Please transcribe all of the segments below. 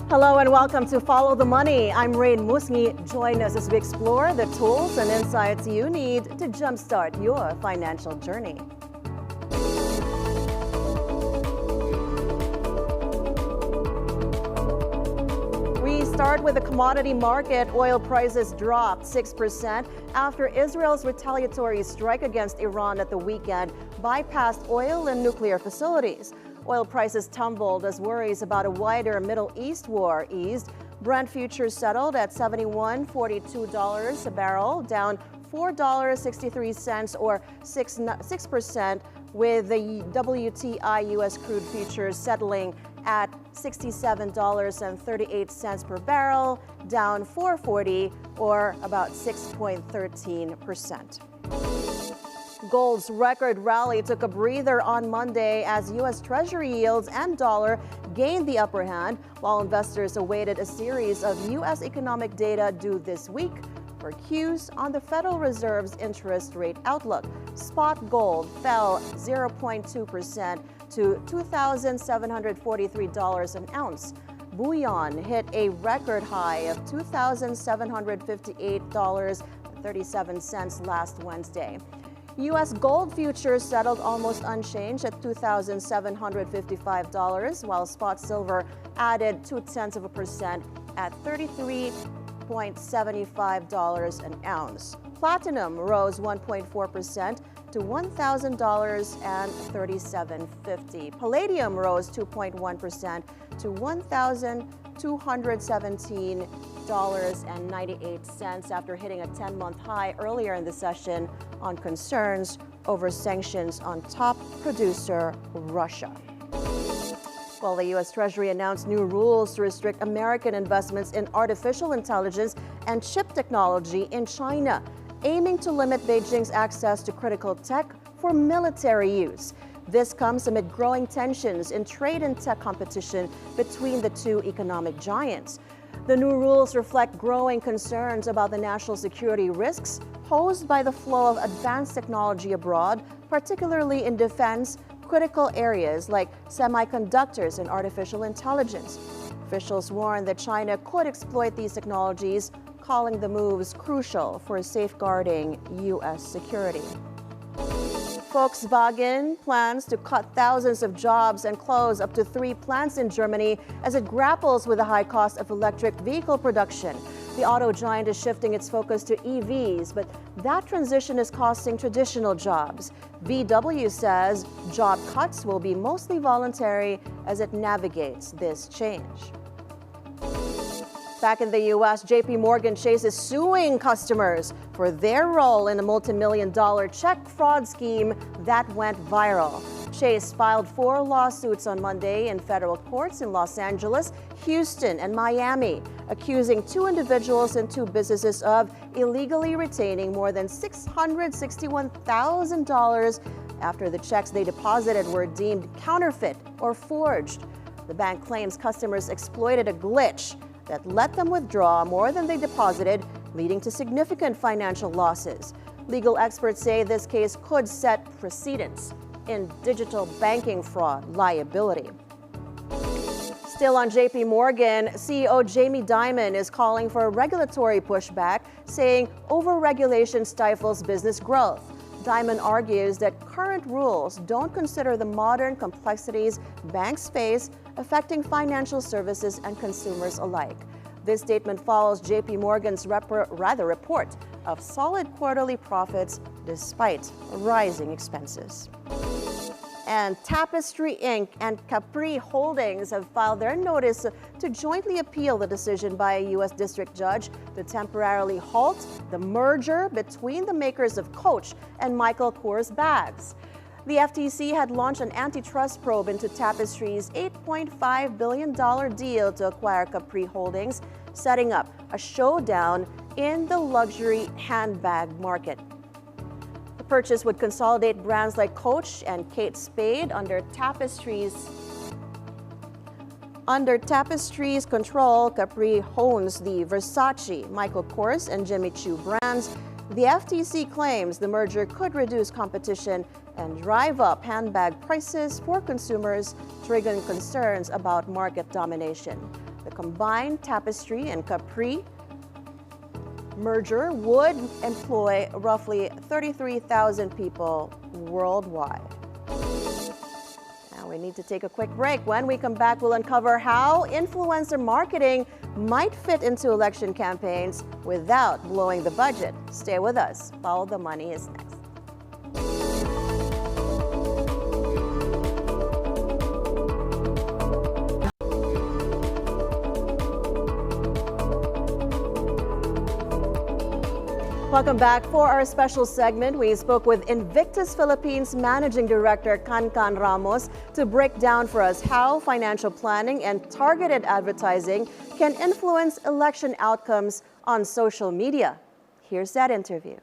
Hello and welcome to Follow the Money. I'm Raine Musñgi. Join us as we explore the tools and insights you need to jumpstart your financial journey. We start with the commodity market. Oil prices dropped 6% after Israel's retaliatory strike against Iran at the weekend bypassed oil and nuclear facilities. Oil prices tumbled as worries about a wider Middle East war eased. Brent futures settled at $71.42 a barrel, down $4.63 or 6%, with the WTI U.S. crude futures settling at $67.38 per barrel, down $4.40 or about 6.13%. Gold's record rally took a breather on Monday as U.S. Treasury yields and dollar gained the upper hand, while investors awaited a series of U.S. economic data due this week for cues on the Federal Reserve's interest rate outlook. Spot gold fell 0.2% to $2,743 an ounce. Bullion hit a record high of $2,758.37 last Wednesday. U.S. gold futures settled almost unchanged at $2,755, while spot silver added 0.2% at $33.75 an ounce. Platinum rose 1.4% to $1,000.3750. Palladium rose 2.1% to $1,217.98 after hitting a 10-month high earlier in the session on concerns over sanctions on top producer Russia. Well, the U.S. Treasury announced new rules to restrict American investments in artificial intelligence and chip technology in China, aiming to limit Beijing's access to critical tech for military use. This comes amid growing tensions in trade and tech competition between the two economic giants. The new rules reflect growing concerns about the national security risks posed by the flow of advanced technology abroad, particularly in defense, critical areas like semiconductors and artificial intelligence. Officials warn that China could exploit these technologies, calling the moves crucial for safeguarding U.S. security. Volkswagen plans to cut thousands of jobs and close up to 3 plants in Germany as it grapples with the high cost of electric vehicle production. The auto giant is shifting its focus to EVs, but that transition is costing traditional jobs. VW says job cuts will be mostly voluntary as it navigates this change. Back in the U.S., J.P. Morgan Chase is suing customers for their role in a multi-million-dollar check fraud scheme that went viral. Chase filed 4 lawsuits on Monday in federal courts in Los Angeles, Houston, and Miami, accusing 2 individuals and 2 businesses of illegally retaining more than $661,000 after the checks they deposited were deemed counterfeit or forged. The bank claims customers exploited a glitch that let them withdraw more than they deposited, leading to significant financial losses. Legal experts say this case could set precedents in digital banking fraud liability. Still on J.P. Morgan, CEO Jamie Dimon is calling for a regulatory pushback, saying overregulation stifles business growth. Dimon argues that current rules don't consider the modern complexities banks face, affecting financial services and consumers alike. This statement follows J.P. Morgan's report of solid quarterly profits despite rising expenses. And Tapestry Inc. and Capri Holdings have filed their notice to jointly appeal the decision by a U.S. district judge to temporarily halt the merger between the makers of Coach and Michael Kors bags. The FTC had launched an antitrust probe into Tapestry's $8.5 billion deal to acquire Capri Holdings, setting up a showdown in the luxury handbag market. The purchase would consolidate brands like Coach and Kate Spade under Tapestry's control. Capri owns the Versace, Michael Kors, and Jimmy Choo brands. The FTC claims the merger could reduce competition and drive up handbag prices for consumers, triggering concerns about market domination. The combined Tapestry and Capri merger would employ roughly 33,000 people worldwide. Now we need to take a quick break. When we come back, we'll uncover how influencer marketing might fit into election campaigns without blowing the budget. Stay with us. Follow the Money is next. Welcome back. For our special segment, we spoke with Invictus Philippines Managing Director Cancan Ramos to break down for us how financial planning and targeted advertising can influence election outcomes on social media. Here's that interview.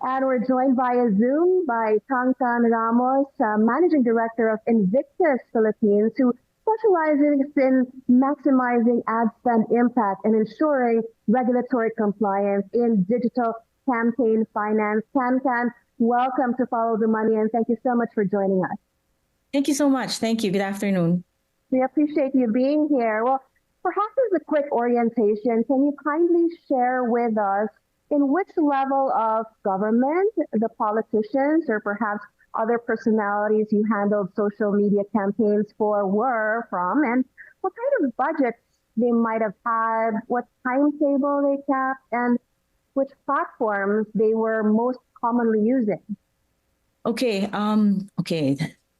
And we're joined via Zoom by Cancan Ramos, Managing Director of Invictus Philippines, who specializes in maximizing ad spend impact and ensuring regulatory compliance in digital campaign finance. Cancan, welcome to Follow the Money, and thank you so much for joining us. Thank you so much. Thank you. Good afternoon. We appreciate you being here. Well, perhaps as a quick orientation, can you kindly share with us in which level of government the politicians or perhaps other personalities you handled social media campaigns for were from, and what kind of budgets they might have had, what timetable they kept, and which platforms they were most commonly using? Okay.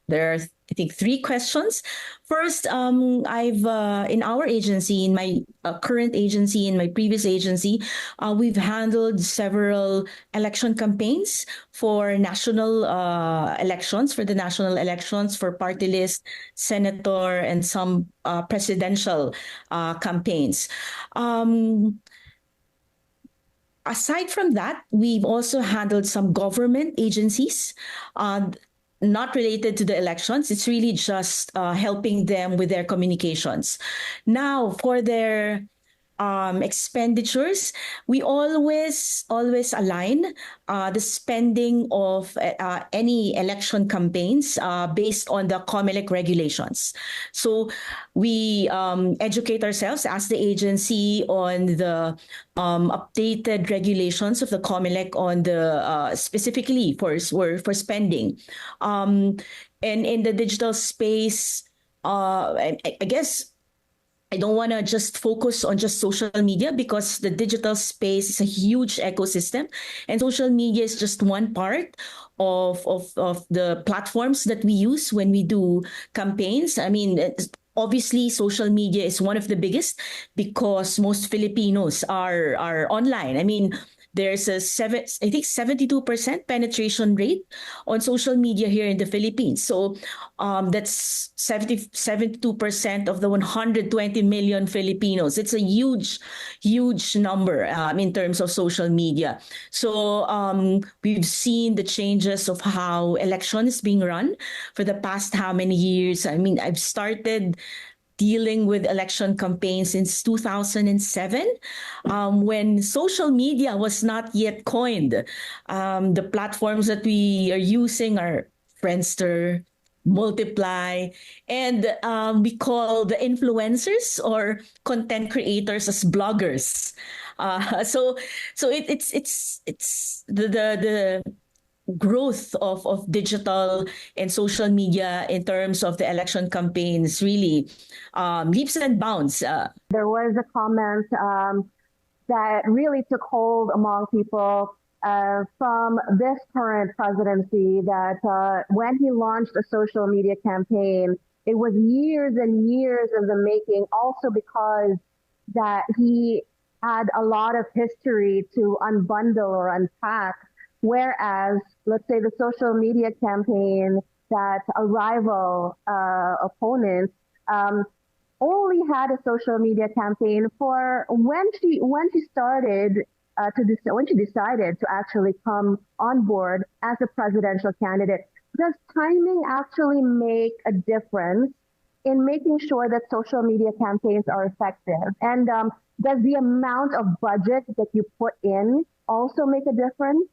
There are, I think, 3 questions. First, I've in our agency, in my current agency, in my previous agency, we've handled several election campaigns for national elections, for the national elections, for party list, senator, and some presidential campaigns. Aside from that, we've also handled some government agencies, not related to the elections. It's really just helping them with their communications. Now, for their expenditures, we always align the spending of any election campaigns based on the COMELEC regulations. So we educate ourselves as the agency on the updated regulations of the COMELEC on the specifically for spending. And in the digital space, I guess I don't want to just focus on just social media, because the digital space is a huge ecosystem, and social media is just one part of the platforms that we use when we do campaigns. I mean, obviously, social media is one of the biggest because most Filipinos are online. I mean, there's a 72% penetration rate on social media here in the Philippines. So that's 72% of the 120 million Filipinos. It's a huge number in terms of social media. So we've seen the changes of how election is being run for the past how many years. I mean, I've started dealing with election campaigns since 2007, when social media was not yet coined. The platforms that we are using are Friendster, Multiply, and we call the influencers or content creators as bloggers. So it's the growth of digital and social media in terms of the election campaigns really leaps and bounds. There was a comment that really took hold among people from this current presidency that when he launched a social media campaign, it was years and years in the making, also because that he had a lot of history to unbundle or unpack. Whereas, let's say the social media campaign that a rival opponent only had a social media campaign for when she decided to actually come on board as a presidential candidate. Does timing actually make a difference in making sure that social media campaigns are effective? And does the amount of budget that you put in also make a difference?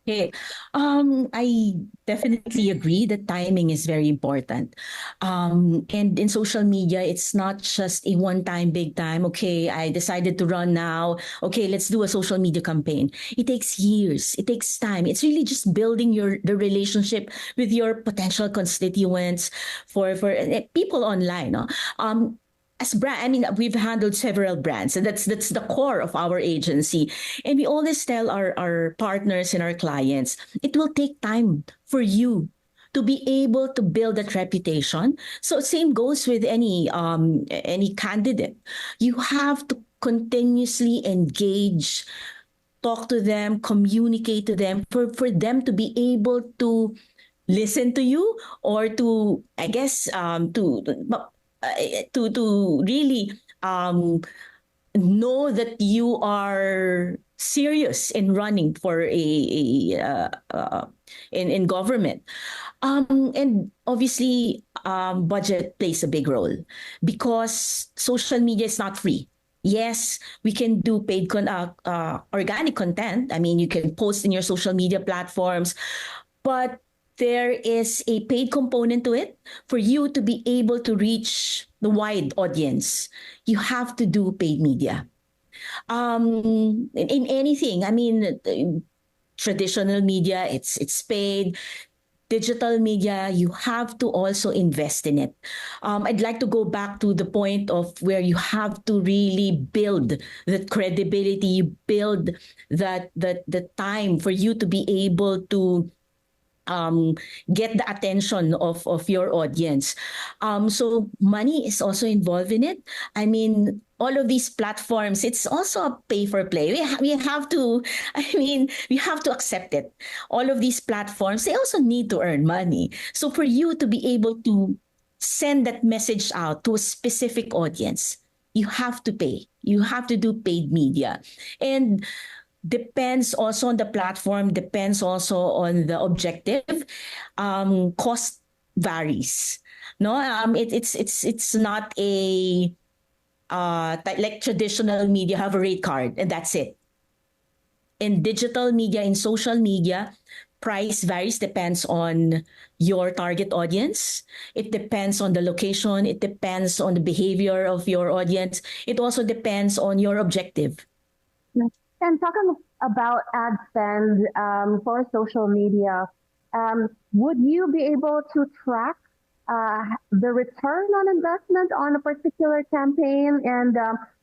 Okay. I definitely agree that timing is very important. And in social media, it's not just a one-time big time. Okay, I decided to run now. Okay, let's do a social media campaign. It takes years. It takes time. It's really just building the relationship with your potential constituents for people online. No? As brand, I mean, we've handled several brands, and that's the core of our agency. And we always tell our partners and our clients, it will take time for you to be able to build that reputation. So same goes with any candidate. You have to continuously engage, talk to them, communicate to them for them to be able to listen to you or to, I guess, to really know that you are serious in running for in government. And obviously, budget plays a big role because social media is not free. Yes, we can do organic content. I mean, you can post in your social media platforms, but there is a paid component to it. For you to be able to reach the wide audience, you have to do paid media. In anything, I mean, traditional media, it's paid. Digital media, you have to also invest in it. I'd like to go back to the point of where you have to really build that credibility, build that the time for you to be able to um, get the attention of your audience. So money is also involved in it. I mean, all of these platforms, it's also a pay for play. We have to, I mean, we have to accept it. All of these platforms, they also need to earn money. So for you to be able to send that message out to a specific audience, you have to pay. You have to do paid media. And depends also on the platform, depends also on the objective. Cost varies. No, it's not a like traditional media have a rate card and that's it. In digital media, in social media, price varies, depends on your target audience. It depends on the location. It depends on the behavior of your audience. It also depends on your objective. And talking about ad spend for social media, would you be able to track the return on investment on a particular campaign? And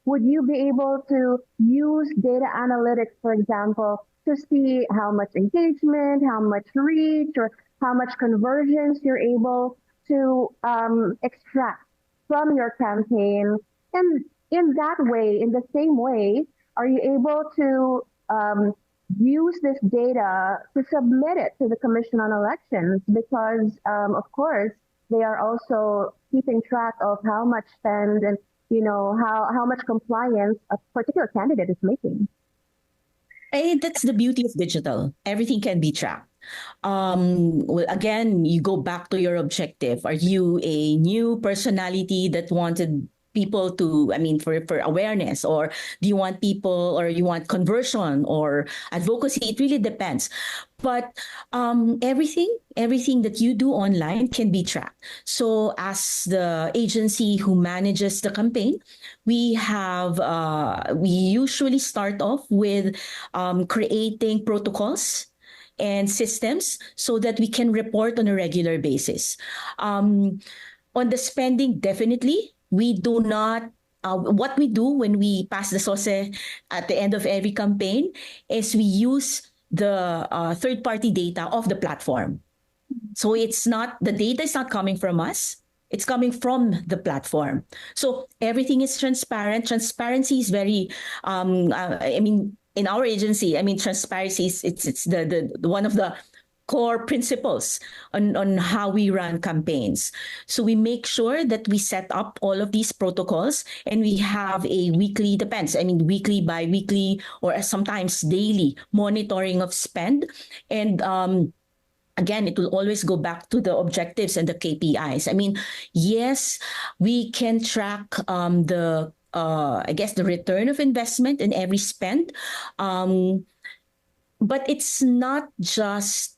would you be able to use data analytics, for example, to see how much engagement, how much reach, or how much conversions you're able to extract from your campaign? And in that way, in the same way, are you able to use this data to submit it to the Commission on Elections? Because, of course, they are also keeping track of how much spend and how much compliance a particular candidate is making. That's the beauty of digital. Everything can be tracked. Well, again, you go back to your objective. Are you a new personality that wanted people to, I mean, for awareness, or do you want people, or you want conversion or advocacy? It really depends. But everything that you do online can be tracked. So as the agency who manages the campaign, we usually start off with creating protocols and systems so that we can report on a regular basis. On the spending, definitely, we do not. What we do when we pass the SOSE at the end of every campaign is we use the third-party data of the platform. So it's not, the data is not coming from us. It's coming from the platform. So everything is transparent. Transparency is very, I mean, in our agency, I mean, transparency is it's the one of the core principles on how we run campaigns. So we make sure that we set up all of these protocols and we have a weekly, depends, I mean, weekly, bi-weekly, or sometimes daily monitoring of spend. And again, it will always go back to the objectives and the KPIs. I mean, yes, we can track I guess, the return of investment in every spend. But it's not just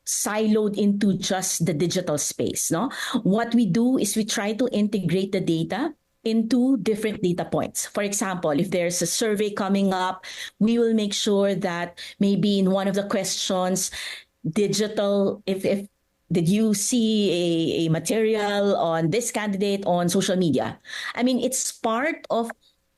siloed into just the digital space. No, what we do is we try to integrate the data into different data points. For example, if there's a survey coming up, we will make sure that maybe in one of the questions, digital, if did you see a material on this candidate on social media? I mean, it's part of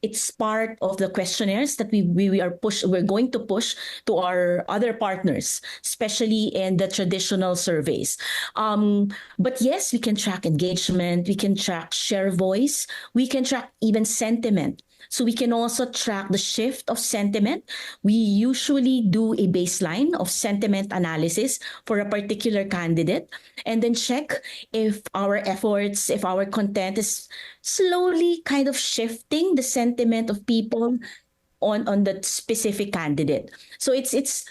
the questionnaires that we're going to push to our other partners, especially in the traditional surveys. But yes, we can track engagement, we can track share voice, we can track even sentiment. So we can also track the shift of sentiment. We usually do a baseline of sentiment analysis for a particular candidate and then check if our efforts, if our content is slowly kind of shifting the sentiment of people on that specific candidate. So it's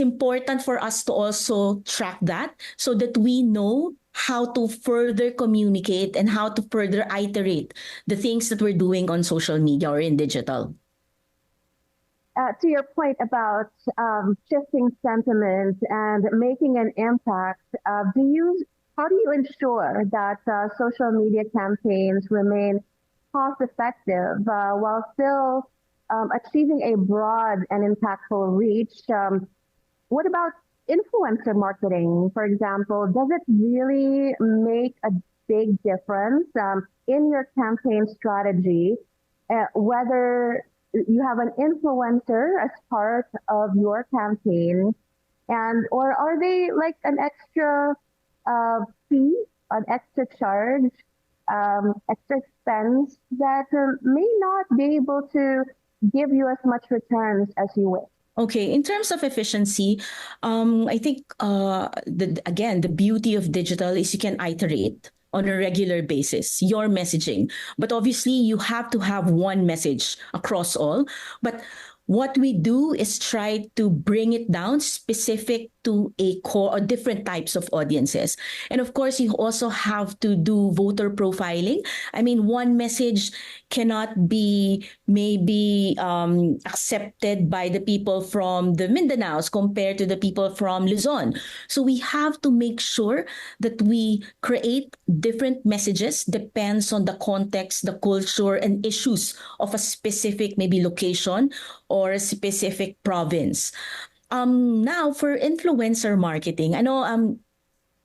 important for us to also track that so that we know how to further communicate and how to further iterate the things that we're doing on social media or in digital. To your point about shifting sentiment and making an impact, how do you ensure that social media campaigns remain cost effective while still achieving a broad and impactful reach? What about influencer marketing, for example? Does it really make a big difference in your campaign strategy, whether you have an influencer as part of your campaign, or are they like an extra fee, an extra charge, extra expense that may not be able to give you as much returns as you wish? Okay, in terms of efficiency, I think the beauty of digital is you can iterate on a regular basis your messaging. But obviously, you have to have one message across all. But what we do is try to bring it down specific to a core or different types of audiences. And of course, you also have to do voter profiling. I mean, one message cannot be maybe accepted by the people from the Mindanaos compared to the people from Luzon. So we have to make sure that we create different messages, depends on the context, the culture, and issues of a specific maybe location or a specific province. Now for influencer marketing, I know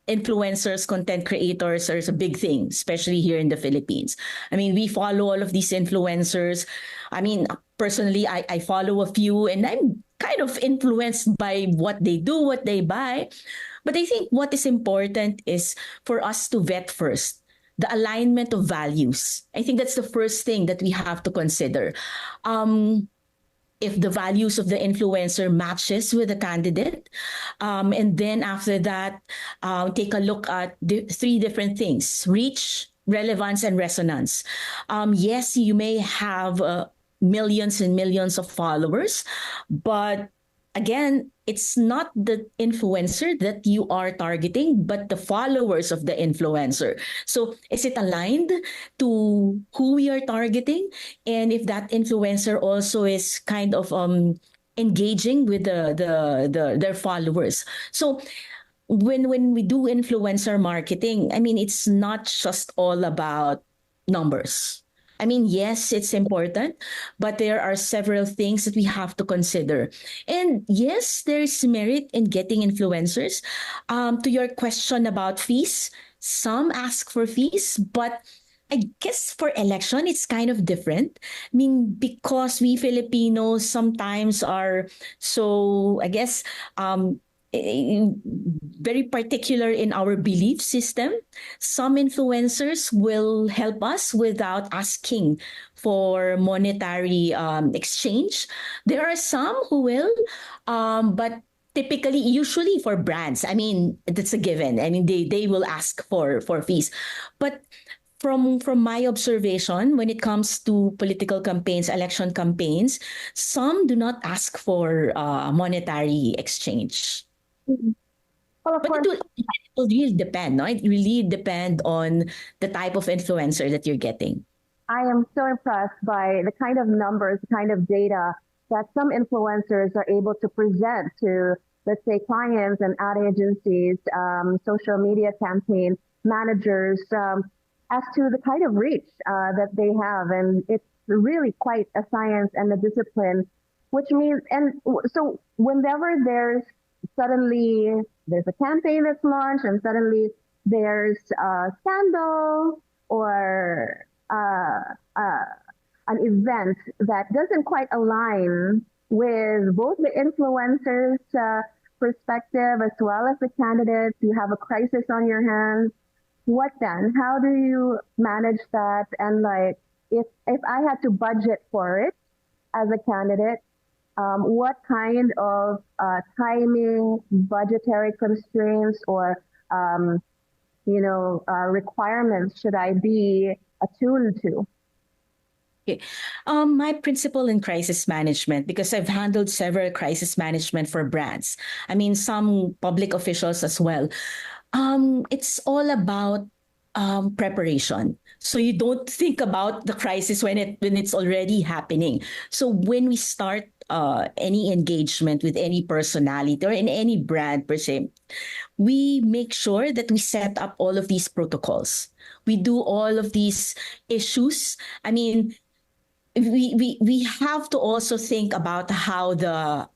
influencers, content creators are a big thing, especially here in the Philippines. I mean, we follow all of these influencers. I mean, personally, I follow a few and I'm kind of influenced by what they do, what they buy. But I think what is important is for us to vet first the alignment of values. I think that's the first thing that we have to consider. If the values of the influencer matches with the candidate. And then after that, take a look at three different things: reach, relevance, and resonance. Yes, you may have millions and millions of followers, but again, it's not the influencer that you are targeting, but the followers of the influencer. So is it aligned to who we are targeting? And if that influencer also is kind of engaging with their followers. So when we do influencer marketing, I mean, it's not just all about numbers. I mean, yes, it's important, but there are several things that we have to consider. And yes, there is merit in getting influencers. To your question about fees, some ask for fees, but I guess for election, it's kind of different. I mean, because we Filipinos sometimes are so, I guess, very particular in our belief system. Some influencers will help us without asking for monetary exchange. There are some who will, but typically, usually for brands, I mean, that's a given. I mean, they will ask for fees. But from my observation, when it comes to political campaigns, election campaigns, some do not ask for monetary exchange. Well, of But course, it will really depend, no? It really depend on the type of influencer that you're getting. I am so impressed by the kind of numbers, the kind of data that some influencers are able to present to, let's say, clients and ad agencies, social media campaign managers, as to the kind of reach that they have. And it's really quite a science and a discipline, which means, and so whenever suddenly there's a campaign that's launched and suddenly there's a scandal or an event that doesn't quite align with both the influencers' perspective as well as the candidates, you have a crisis on your hands. What then? How do you manage that? And like, if I had to budget for it as a candidate, what kind of timing, budgetary constraints, or requirements should I be attuned to? Okay. My principle in crisis management, because I've handled several crisis management for brands, I mean, some public officials as well. It's all about preparation. So you don't think about the crisis when it's already happening. So when we start any engagement with any personality or in any brand per se, we make sure that we set up all of these protocols. We do all of these issues. I mean, we have to also think about how the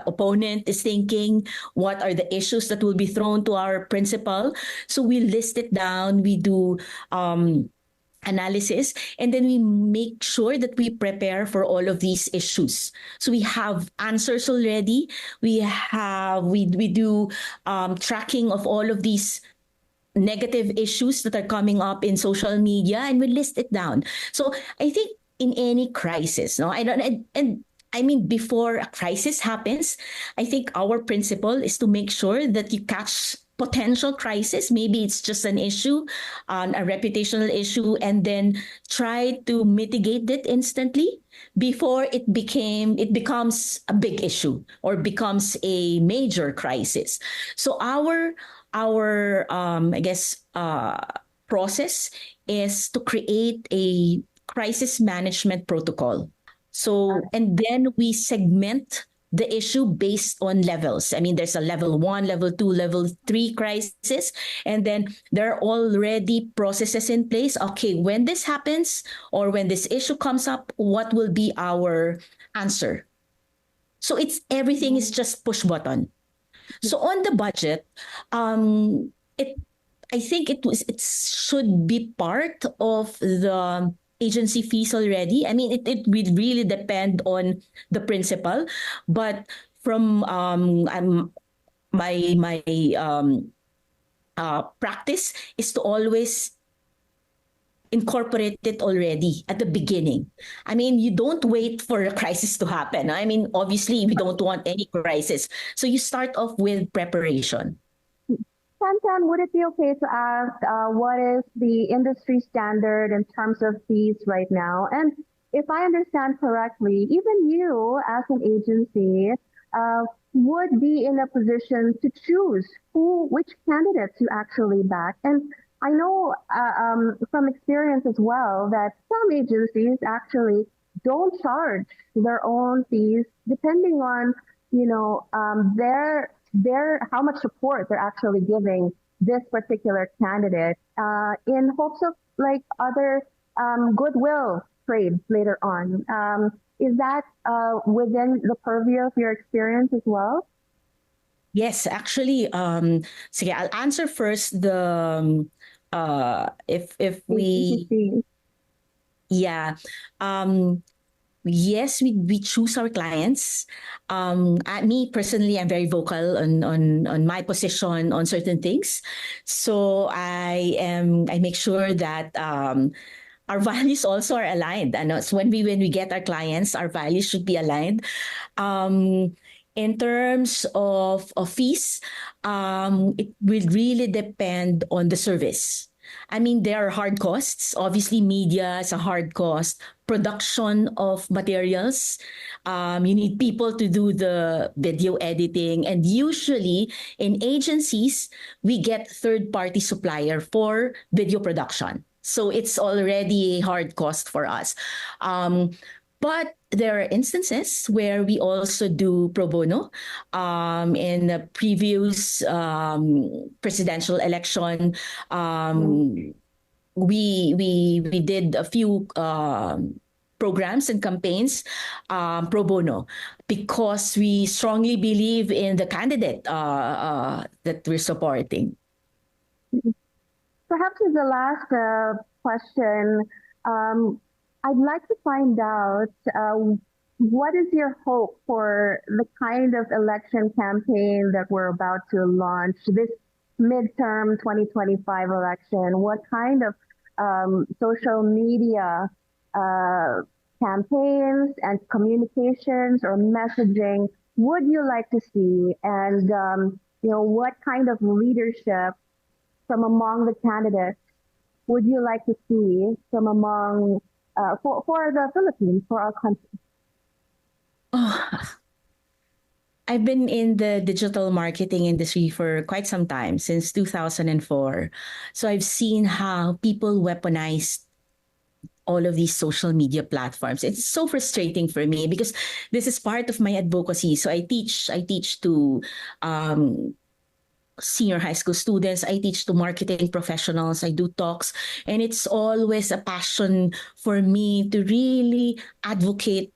opponent is thinking, what are the issues that will be thrown to our principal. So we list it down, we do analysis, and then we make sure that we prepare for all of these issues. So we have answers already. We do tracking of all of these negative issues that are coming up in social media, and we list it down. So I think in any crisis, no, I mean, before a crisis happens, I think our principle is to make sure that you catch potential crisis. Maybe it's just an issue, a reputational issue, and then try to mitigate it instantly before it becomes a big issue or becomes a major crisis. So our process is to create a crisis management protocol. So, and then we segment the issue based on levels. I mean, there's a level 1, level 2, level 3 crisis, and then there are already processes in place. Okay, when this happens or when this issue comes up, what will be our answer? So everything is just push button. So on the budget, I think it should be part of the agency fees already. I mean, it would really depend on the principal, but from my practice is to always incorporate it already at the beginning. I mean, you don't wait for a crisis to happen. I mean, obviously, we don't want any crisis. So you start off with preparation. Santan, would it be okay to ask what is the industry standard in terms of fees right now? And if I understand correctly, even you as an agency would be in a position to choose which candidates you actually back. And I know from experience as well that some agencies actually don't charge their own fees depending on, their how much support they're actually giving this particular candidate in hopes of like other goodwill trades later on. Is that within the purview of your experience as well? Yes, actually, sige, I'll answer first the if we yeah. Yes, we choose our clients. Me personally, I'm very vocal on my position on certain things. So I make sure that our values also are aligned. And so when we get our clients, our values should be aligned. In terms of fees, it will really depend on the service. I mean, there are hard costs. Obviously, media is a hard cost. Production of materials. You need people to do the video editing. And usually, in agencies, we get third-party supplier for video production. So it's already a hard cost for us. But there are instances where we also do pro bono. In the previous presidential election, we did a few programs and campaigns pro bono because we strongly believe in the candidate that we're supporting. Perhaps as the last question, I'd like to find out what is your hope for the kind of election campaign that we're about to launch this midterm 2025 election? What kind of social media campaigns and communications or messaging would you like to see? And what kind of leadership from among the candidates would you like to see from among for the Philippines, for our country? Oh, I've been in the digital marketing industry for quite some time, since 2004. So I've seen how people weaponize all of these social media platforms. It's so frustrating for me because this is part of my advocacy. So I teach to senior high school students. I teach to marketing professionals. I do talks. And it's always a passion for me to really advocate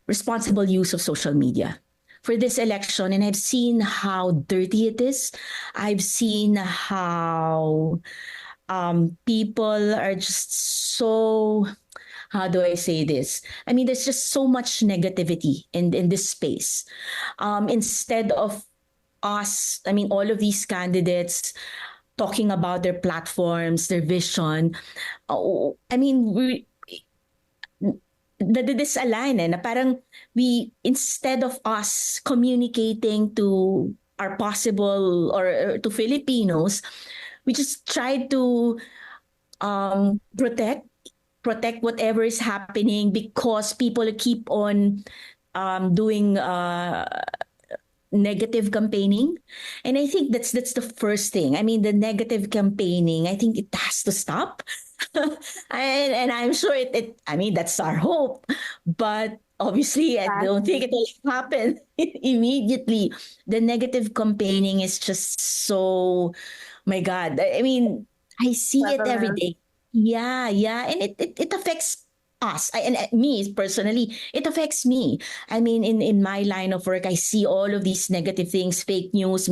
responsible use of social media for this election. And I've seen how dirty it is. I've seen how people are just so, how do I say this? I mean, there's just so much negativity in this space. Instead of us, I mean, all of these candidates talking about their platforms, their vision, I mean, this align na parang instead of us communicating to our possible or to Filipinos, we just try to protect whatever is happening because people keep on doing negative campaigning. And I think that's the first thing. I mean, the negative campaigning, I think it has to stop. and I'm sure I mean, that's our hope. But obviously, I don't think it will happen immediately. The negative campaigning is just so, my God. I mean, I see it every day. Yeah. And it affects us. And me personally, it affects me. I mean, in my line of work, I see all of these negative things, fake news,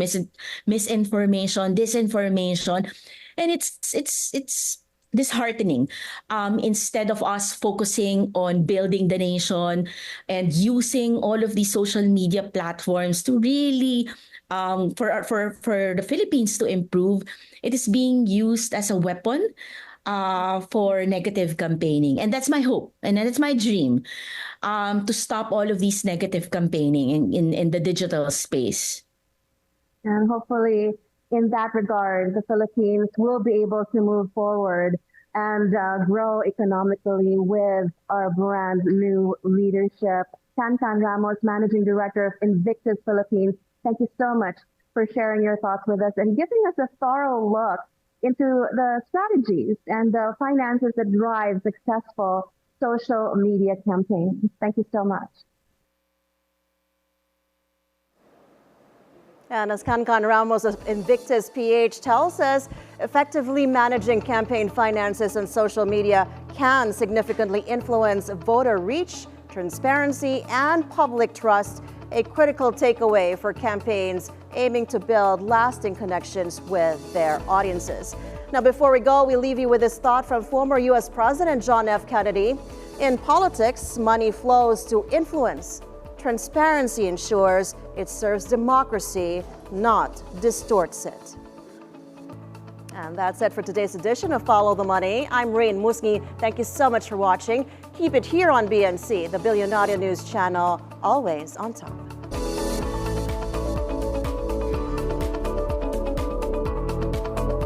misinformation, disinformation. And it's disheartening. Instead of us focusing on building the nation and using all of these social media platforms to really for the Philippines to improve, it is being used as a weapon for negative campaigning. And that's my hope and that's my dream, to stop all of these negative campaigning in the digital space. And hopefully, in that regard, the Philippines will be able to move forward and grow economically with our brand new leadership. Cancan Ramos, Managing Director of Invictus Philippines, thank you so much for sharing your thoughts with us and giving us a thorough look into the strategies and the finances that drive successful social media campaigns. Thank you so much. And as Cancan Ramos of Invictus PH tells us, effectively managing campaign finances on social media can significantly influence voter reach, transparency, and public trust, a critical takeaway for campaigns aiming to build lasting connections with their audiences. Now, before we go, we leave you with this thought from former U.S. President John F. Kennedy. In politics, money flows to influence. Transparency ensures it serves democracy, not distorts it. And that's it for today's edition of Follow the Money. I'm Raine Musñgi. Thank you so much for watching. Keep it here on BNC, the Billionaire News channel, always on top.